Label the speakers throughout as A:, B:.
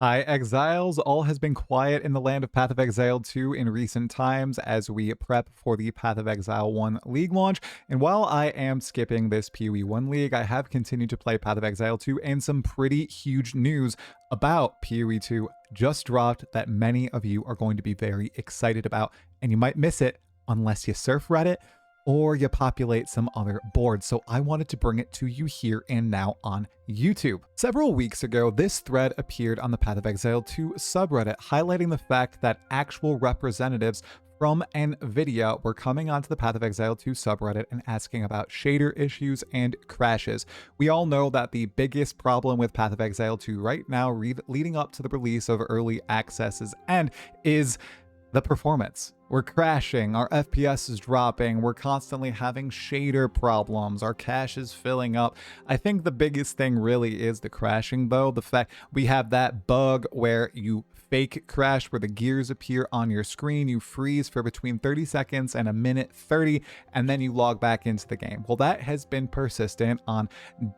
A: Hi, Exiles. All has been quiet in the land of Path of Exile 2 in recent times as we prep for the Path of Exile 1 League launch. And while I am skipping this PoE1 League, I have continued to play Path of Exile 2, and some pretty huge news about PoE2 just dropped that many of you are going to be very excited about, and you might miss it unless you surf Reddit or you populate some other boards. So I wanted to bring it to you here and now on YouTube. Several weeks ago, this thread appeared on the Path of Exile 2 subreddit, highlighting the fact that actual representatives from NVIDIA were coming onto the Path of Exile 2 subreddit and asking about shader issues and crashes. We all know that the biggest problem with Path of Exile 2 right now, leading up to the release of early access's end, is the performance. We're crashing, our FPS is dropping, we're constantly having shader problems, our cache is filling up. I think the biggest thing really is the crashing though. The fact we have that bug where you fake crash, where the gears appear on your screen, you freeze for between 30 seconds and a minute 30, and then you log back into the game. Well, that has been persistent on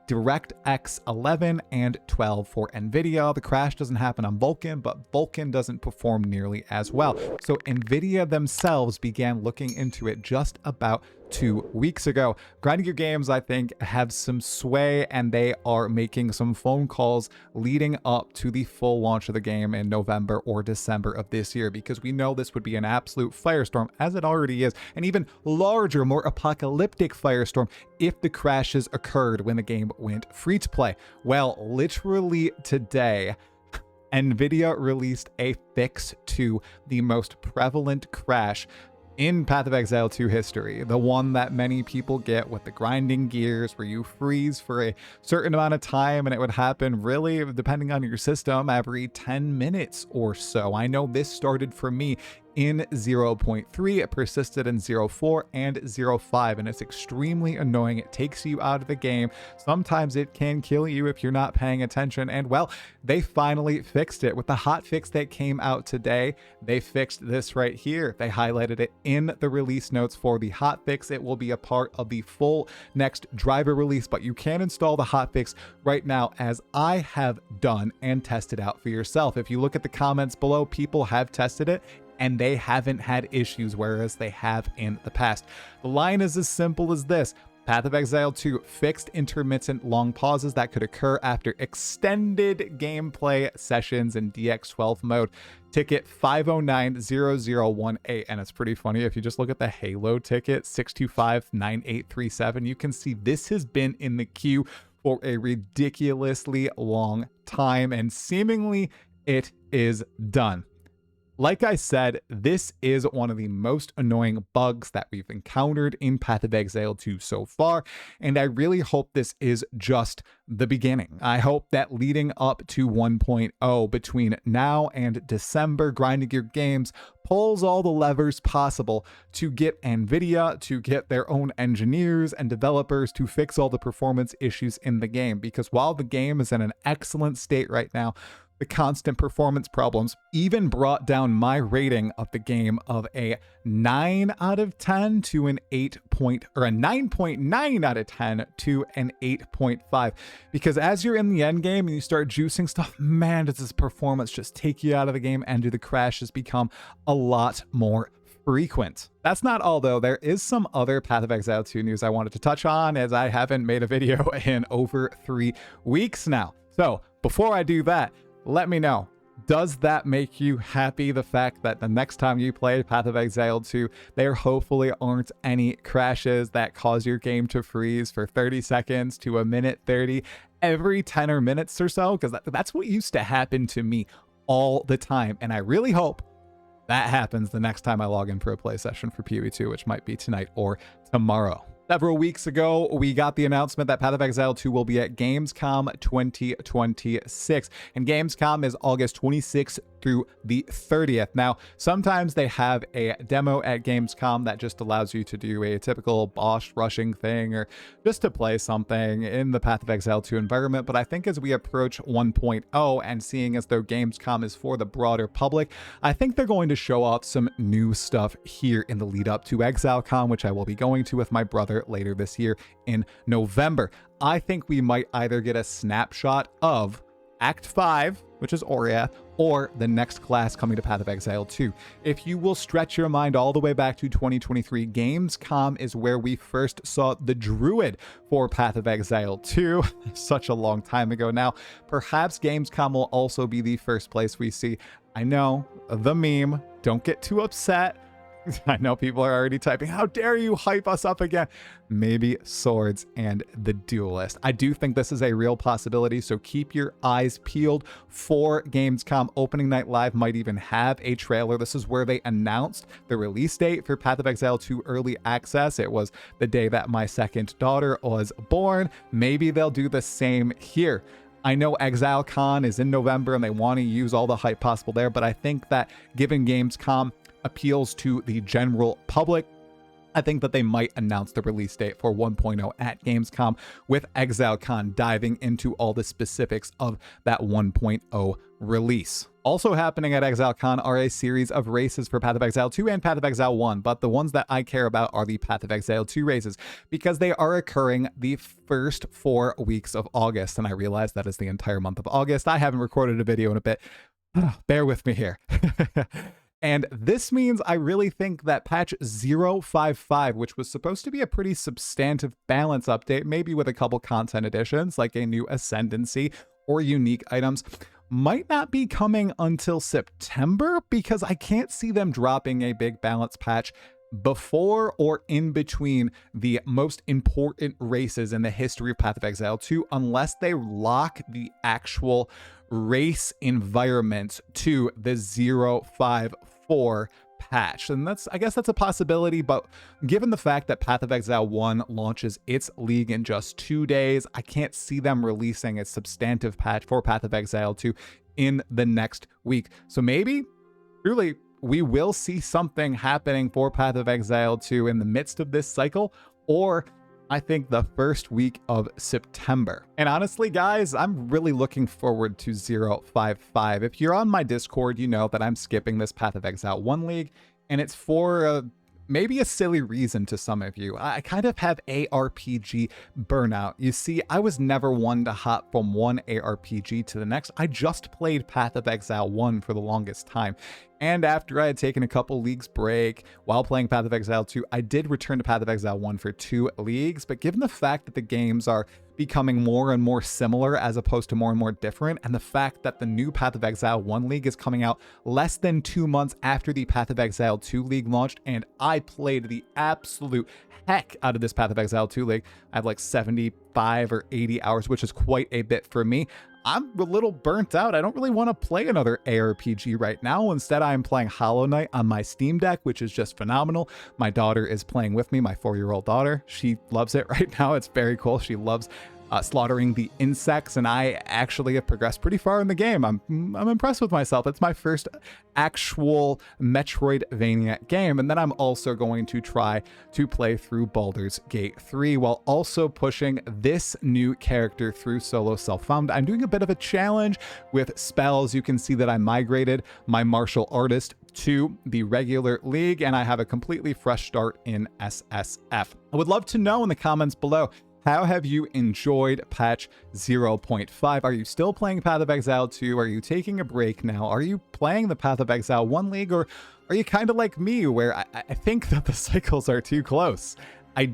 A: DirectX 11 and 12 for NVIDIA. The crash doesn't happen on Vulkan, but Vulkan doesn't perform nearly as well. So NVIDIA themselves began looking into it just about 2 weeks ago. Grinding Gear Games, I think, have some sway, and they are making some phone calls leading up to the full launch of the game in November or December of this year, because we know this would be an absolute firestorm, as it already is, an even larger, more apocalyptic firestorm if the crashes occurred when the game went free to play. Well, literally today, NVIDIA released a fix to the most prevalent crash in Path of Exile 2 history, the one that many people get with the grinding gears, where you freeze for a certain amount of time, and it would happen really, depending on your system, every 10 minutes or so. I know this started for me in 0.3, it persisted in 0.4 and 0.5, and it's extremely annoying. It takes you out of the game. Sometimes it can kill you if you're not paying attention, and well, they finally fixed it. With the hot fix that came out today, they fixed this right here. They highlighted it in the release notes for the hot fix. It will be a part of the full next driver release, but you can install the hot fix right now, as I have done, and test it out for yourself. If you look at the comments below, people have tested it and they haven't had issues, whereas they have in the past. The line is as simple as this: Path of Exile 2 fixed intermittent long pauses that could occur after extended gameplay sessions in DX12 mode. Ticket 5090018, and it's pretty funny. If you just look at the Halo ticket 6259837, you can see this has been in the queue for a ridiculously long time, and seemingly it is done. Like I said, this is one of the most annoying bugs that we've encountered in Path of Exile 2 so far, and I really hope this is just the beginning. I hope that leading up to 1.0, between now and December, Grinding Gear Games pulls all the levers possible to get NVIDIA to get their own engineers and developers to fix all the performance issues in the game, because while the game is in an excellent state right now, the constant performance problems even brought down my rating of the game of a 9 out of 10 to an 9.9 out of 10 to an 8.5. Because as you're in the end game and you start juicing stuff, man, does this performance just take you out of the game, and do the crashes become a lot more frequent. That's not all though. There is some other Path of Exile 2 news I wanted to touch on, as I haven't made a video in over 3 weeks now. So before I do that, let me know, does that make you happy, the fact that the next time you play Path of Exile 2, there hopefully aren't any crashes that cause your game to freeze for 30 seconds to a minute 30 every 10 or minutes or so? Because that's what used to happen to me all the time, and I really hope that happens the next time I log in for a play session for PoE2, which might be tonight or tomorrow. Several weeks ago, we got the announcement that Path of Exile 2 will be at Gamescom 2026, and Gamescom is August 26th through the 30th. Now, sometimes they have a demo at Gamescom that just allows you to do a typical boss rushing thing, or just to play something in the Path of Exile 2 environment, but I think as we approach 1.0, and seeing as though Gamescom is for the broader public, I think they're going to show off some new stuff here in the lead up to ExileCon, which I will be going to with my brother later this year in November. I think we might either get a snapshot of Act 5, which is Oriath, or the next class coming to Path of Exile 2. If you will stretch your mind all the way back to 2023, Gamescom is where we first saw the Druid for Path of Exile 2. Such a long time ago now. Perhaps Gamescom will also be the first place we see, I know, the meme, don't get too upset. I know people are already typing, how dare you hype us up again? Maybe Swords and the Duelist. I do think this is a real possibility, so keep your eyes peeled for Gamescom. Opening Night Live might even have a trailer. This is where they announced the release date for Path of Exile 2 Early Access. It was the day that my second daughter was born. Maybe they'll do the same here. I know ExileCon is in November and they want to use all the hype possible there, but I think that given Gamescom appeals to the general public, I think that they might announce the release date for 1.0 at Gamescom, with ExileCon diving into all the specifics of that 1.0 release. Also happening at ExileCon are a series of races for Path of Exile 2 and Path of Exile 1, but the ones that I care about are the Path of Exile 2 races, because they are occurring the first 4 weeks of August, and I realize that is the entire month of August. I haven't recorded a video in a bit. Bear with me here. And this means I really think that patch 0.55, which was supposed to be a pretty substantive balance update, maybe with a couple content additions like a new Ascendancy or unique items, might not be coming until September, because I can't see them dropping a big balance patch before or in between the most important races in the history of Path of Exile 2, unless they lock the actual race environment to the 0.54 patch. And I guess that's a possibility, but given the fact that Path of Exile 1 launches its league in just 2 days, I can't see them releasing a substantive patch for Path of Exile 2 in the next week. So maybe, truly, we will see something happening for Path of Exile 2 in the midst of this cycle, or I think the first week of September. And honestly, guys, I'm really looking forward to 0.55. If you're on my Discord, you know that I'm skipping this Path of Exile 1 league, and it's for maybe a silly reason to some of you. I kind of have ARPG burnout. You see, I was never one to hop from one ARPG to the next. I just played Path of Exile 1 for the longest time. And after I had taken a couple leagues break while playing Path of Exile 2, I did return to Path of Exile 1 for 2 leagues. But given the fact that the games are becoming more and more similar as opposed to more and more different, and the fact that the new Path of Exile 1 league is coming out less than 2 months after the Path of Exile 2 league launched, and I played the absolute heck out of this Path of Exile 2 league. I have like 75 or 80 hours, which is quite a bit for me. I'm a little burnt out. I don't really want to play another ARPG right now. Instead, I'm playing Hollow Knight on my Steam Deck, which is just phenomenal. My daughter is playing with me, my 4-year-old daughter. She loves it right now. It's very cool. She loves slaughtering the insects, and I actually have progressed pretty far in the game. I'm impressed with myself. It's my first actual Metroidvania game, and then I'm also going to try to play through Baldur's Gate 3 while also pushing this new character through solo self-found. I'm doing a bit of a challenge with spells. You can see that I migrated my martial artist to the regular league, and I have a completely fresh start in SSF. I would love to know in the comments below, how have you enjoyed patch 0.5? Are you still playing Path of Exile 2? Are you taking a break now? Are you playing the Path of Exile 1 league? Or are you kind of like me, where I think that the cycles are too close? I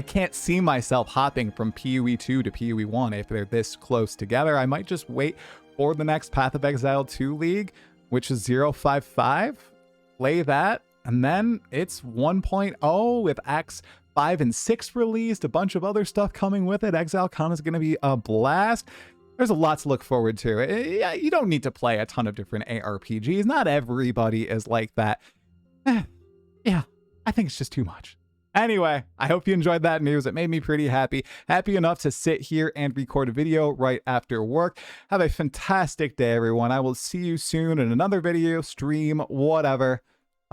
A: can't see myself hopping from PoE2 to PoE1 if they're this close together. I might just wait for the next Path of Exile 2 league, which is 0.55. Play that, and then it's 1.0 with Acts 5 and 6 released, a bunch of other stuff coming with it. ExileCon is going to be a blast. There's a lot to look forward to. You don't need to play a ton of different ARPGs. Not everybody is like that. Yeah, I think it's just too much. Anyway, I hope you enjoyed that news. It made me pretty happy. Happy enough to sit here and record a video right after work. Have a fantastic day, everyone. I will see you soon in another video, stream, whatever.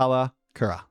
A: Hala Kura.